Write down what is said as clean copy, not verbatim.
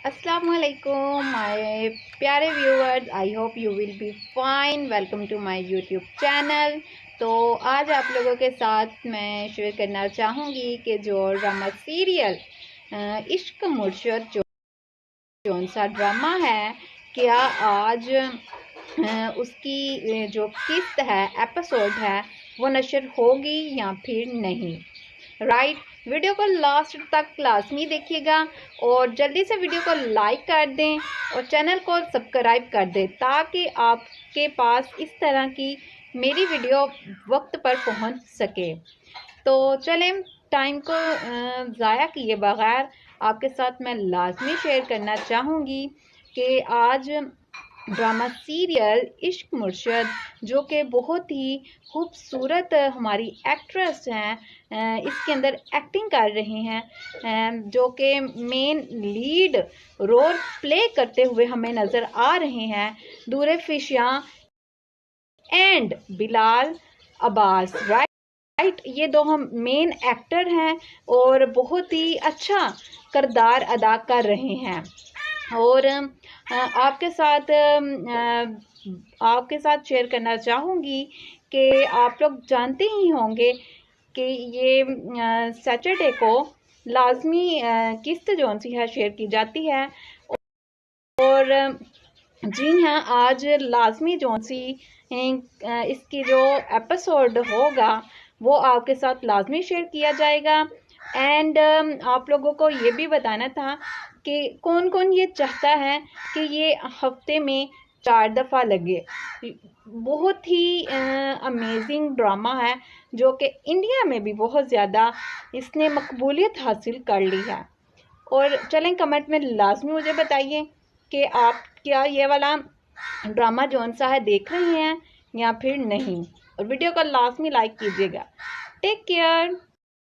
अस्सलामुअलैकुम माय प्यारे viewers, I hope you will be fine. Welcome to my YouTube channel. तो आज आप लोगों के साथ मैं शेयर करना चाहूँगी कि जो ड्रामा सीरियल इश्क मुर्शद जौन सा ड्रामा है, क्या आज उसकी जो किस्त है, एपिसोड है, वो नशर होगी या फिर नहीं। राइट, वीडियो को लास्ट तक लाजमी देखिएगा और जल्दी से वीडियो को लाइक कर दें और चैनल को सब्सक्राइब कर दें ताकि आपके पास इस तरह की मेरी वीडियो वक्त पर पहुंच सके। तो चलें, टाइम को ज़ाया किए बगैर आपके साथ मैं लाजमी शेयर करना चाहूँगी कि आज ड्रामा सीरियल इश्क मुर्शद, जो कि बहुत ही खूबसूरत हमारी एक्ट्रेस हैं, इसके अंदर एक्टिंग कर रही हैं, जो कि मेन लीड रोल प्ले करते हुए हमें नज़र आ रहे हैं, दूर फिशियाँ एंड बिलाल अब्बास। राइट, ये दो हम मेन एक्टर हैं और बहुत ही अच्छा किरदार अदा कर रहे हैं। और आपके साथ शेयर करना चाहूँगी कि आप लोग जानते ही होंगे कि ये सैटरडे को लाजमी किस्त जौन सी है शेयर की जाती है। और जी हाँ, आज लाजमी जौन सी इसकी जो एपिसोड होगा वो आपके साथ लाजमी शेयर किया जाएगा। एंड आप लोगों को ये भी बताना था कि कौन कौन ये चाहता है कि ये हफ्ते में 4 दफ़ा लगे। बहुत ही अमेजिंग ड्रामा है जो कि इंडिया में भी बहुत ज़्यादा इसने मकबूलियत हासिल कर ली है। और चलें, कमेंट में लाजमी मुझे बताइए कि आप क्या ये वाला ड्रामा जौन सा है देख रहे हैं या फिर नहीं। और वीडियो को लाजमी लाइक कीजिएगा। Take care.